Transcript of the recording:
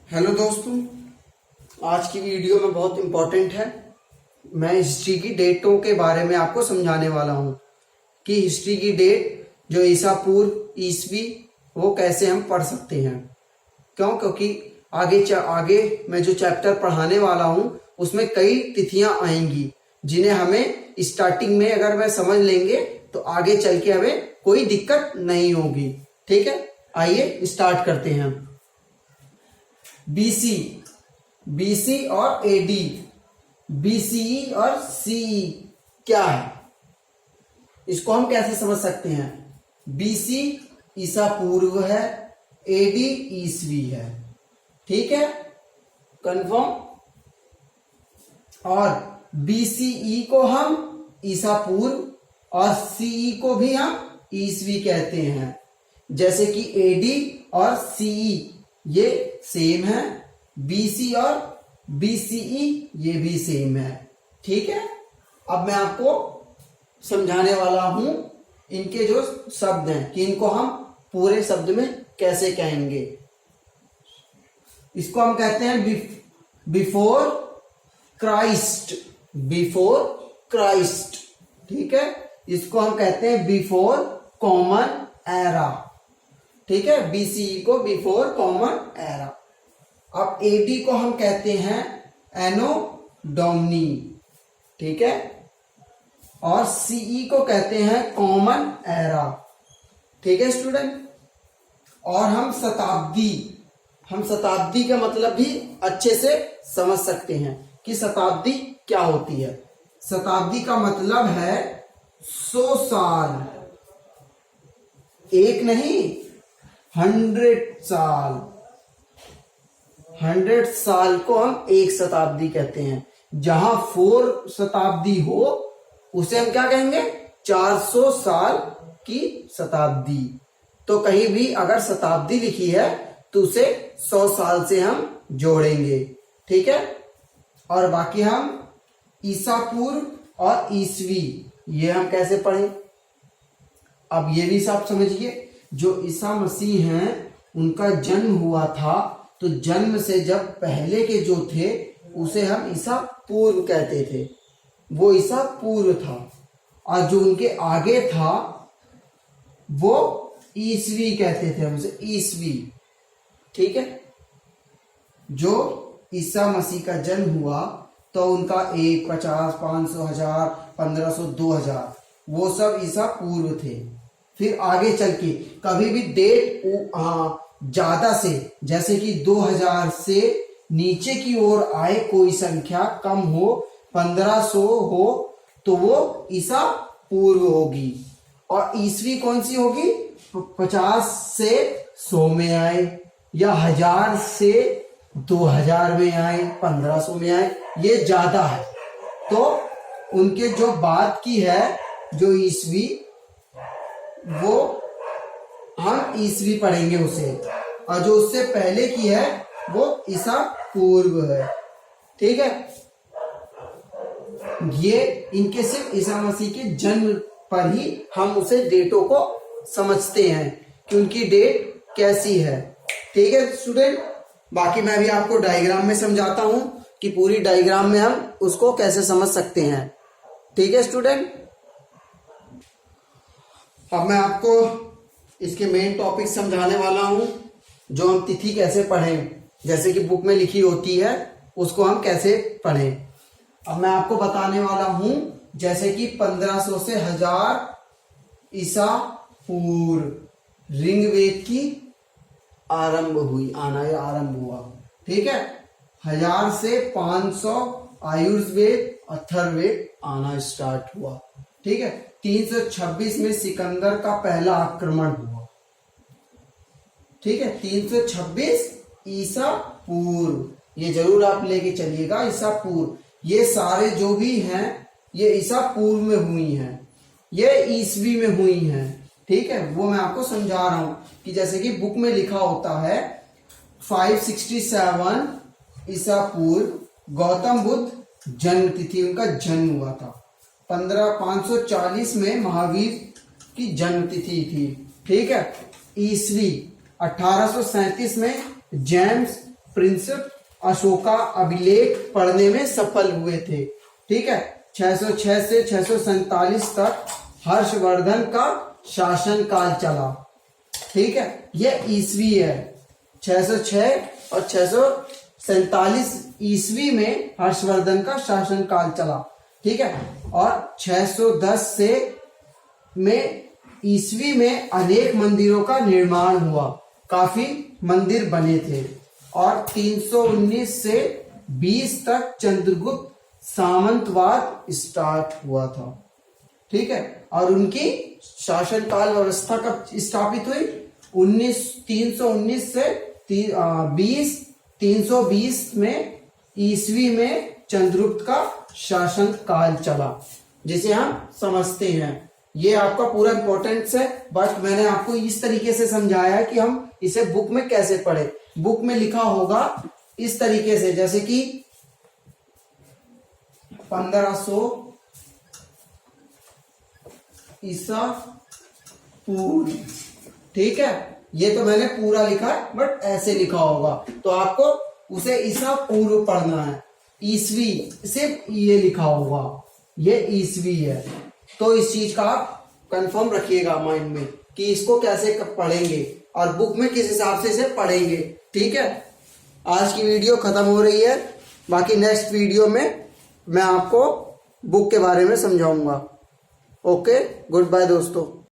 Hello दोस्तों, आज की वीडियो में बहुत इम्पोर्टेंट है। मैं हिस्ट्री की डेटों के बारे में आपको समझाने वाला हूँ कि हिस्ट्री की डेट जो ईसा पूर्व ईसवी वो कैसे हम पढ़ सकते हैं। क्योंकि आगे मैं जो चैप्टर पढ़ाने वाला हूँ उसमें कई तिथियां आएंगी जिन्हें हमें स्टार्टिंग में अगर मैं समझ लेंगे तो आगे चल के हमें कोई दिक्कत नहीं होगी। ठीक है, आइए स्टार्ट करते हैं। बीसी और एडी, बीसीई और सीई क्या है, इसको हम कैसे समझ सकते हैं। बीसी ईसा पूर्व है, एडी ईसवी है। ठीक है, कंफर्म। और बीसीई को हम ईसा पूर्व और सीई को भी हम ईसवी कहते हैं। जैसे कि एडी और सीई ये सेम है, बीसी और बीसीई ये भी सेम है। ठीक है, अब मैं आपको समझाने वाला हूं इनके जो शब्द हैं कि इनको हम पूरे शब्द में कैसे कहेंगे। इसको हम कहते हैं बिफोर क्राइस्ट, बिफोर क्राइस्ट। ठीक है, इसको हम कहते हैं बिफोर कॉमन एरा। ठीक है, बीसीई को बिफोर कॉमन एरा। अब एडी को हम कहते हैं एनो डोमिनी। ठीक है, और सीई को कहते हैं कॉमन एरा। ठीक है स्टूडेंट। और हम शताब्दी का मतलब भी अच्छे से समझ सकते हैं कि शताब्दी क्या होती है। शताब्दी का मतलब है 100 साल, एक नहीं 100 साल। 100 साल को हम एक शताब्दी कहते हैं। जहां 4 शताब्दी हो उसे हम क्या कहेंगे, 400 साल की शताब्दी। तो कहीं भी अगर शताब्दी लिखी है तो उसे 100 साल से हम जोड़ेंगे। ठीक है, और बाकी हम ईसा पूर्व और ईसवी ये हम कैसे पढ़ें। अब ये भी सब समझिए, जो ईसा मसीह हैं उनका जन्म हुआ था तो जन्म से जब पहले के जो थे उसे हम ईसा पूर्व कहते थे, वो ईसा पूर्व था। और जो उनके आगे था वो ईसवी कहते थे, हम उसे ईसवी। ठीक है, जो ईसा मसीह का जन्म हुआ तो उनका 1, 50, 500, 1000, 1500, 2000 वो सब ईसा पूर्व थे। फिर आगे चल के कभी भी डेट ज्यादा से, जैसे कि 2000 से नीचे की ओर आए, कोई संख्या कम हो, 1500 हो तो वो ईसा पूर्व होगी। और ईसवी कौन सी होगी, 50 से 100 में आए, या 1000 से 2000 में आए, 1500 में आए, ये ज्यादा है। तो उनके जो बाद की है जो ईसवी, वो हम ईसवी पढ़ेंगे उसे। और जो उससे पहले की है वो ईसा पूर्व है। ठीक है, ये इनके सिर्फ ईसा मसीह के जन्म पर ही हम उसे डेटों को समझते हैं कि उनकी डेट कैसी है। ठीक है स्टूडेंट, बाकी मैं भी आपको डायग्राम में समझाता हूं कि पूरी डायग्राम में हम उसको कैसे समझ सकते हैं। ठीक है स्टूडेंट, अब मैं आपको इसके मेन टॉपिक समझाने वाला हूं, जो हम तिथि कैसे पढ़ें, जैसे कि बुक में लिखी होती है उसको हम कैसे पढ़ें। अब मैं आपको बताने वाला हूं, जैसे कि 1500 से 1000 ईसा पूर्व ऋग्वेद की आरंभ हुआ। ठीक है, 1000 से 500 आयुर्वेद अथर्ववेद आना स्टार्ट हुआ। ठीक है, 326 में सिकंदर का पहला आक्रमण हुआ। ठीक है, 326 ईसा पूर्व, ये जरूर आप लेके चलिएगा, ईसा पूर्व। ये सारे जो भी हैं ये ईसा पूर्व में हुई हैं, ये ईसवी में हुई हैं। ठीक है, वो मैं आपको समझा रहा हूं कि जैसे कि बुक में लिखा होता है 567 ईसा पूर्व गौतम बुद्ध जन्म तिथि, उनका जन्म हुआ था। 540 में महावीर की जन्म तिथि थी। ठीक है, ईसवी 1837 में जेम्स प्रिंस अशोका अभिलेख पढ़ने में सफल हुए थे। ठीक है, 606 से 647 तक हर्षवर्धन का शासन काल चला। ठीक है, यह ईस्वी है। 606 और 647 ईस्वी में हर्षवर्धन का शासन काल चला। ठीक है, और 610 से में ईस्वी में अनेक मंदिरों का निर्माण हुआ, काफी मंदिर बने थे। और 319 से 20 तक चंद्रगुप्त सामंतवाद स्टार्ट हुआ था। ठीक है, और उनकी शासन काल व्यवस्था कब स्थापित हुई? 319 से 320 में ईस्वी में चंद्रगुप्त का शासन काल चला, जिसे हम समझते हैं। ये आपका पूरा इंपॉर्टेंस है, बट मैंने आपको इस तरीके से समझाया है कि हम इसे बुक में कैसे पढ़े। बुक में लिखा होगा इस तरीके से, जैसे कि 1500 ईसा पूर्व। ठीक है, ये तो मैंने पूरा लिखा है, बट ऐसे लिखा होगा, तो आपको उसे ईसा पूर्व पढ़ना है। ईस्वी सिर्फ ये लिखा होगा, ये ईस्वी है। तो इस चीज का आप कंफर्म रखिएगा माइंड में कि इसको कैसे पढ़ेंगे और बुक में किस हिसाब से इसे पढ़ेंगे। ठीक है, आज की वीडियो खत्म हो रही है, बाकी नेक्स्ट वीडियो में मैं आपको बुक के बारे में समझाऊंगा। ओके, गुड बाय दोस्तों।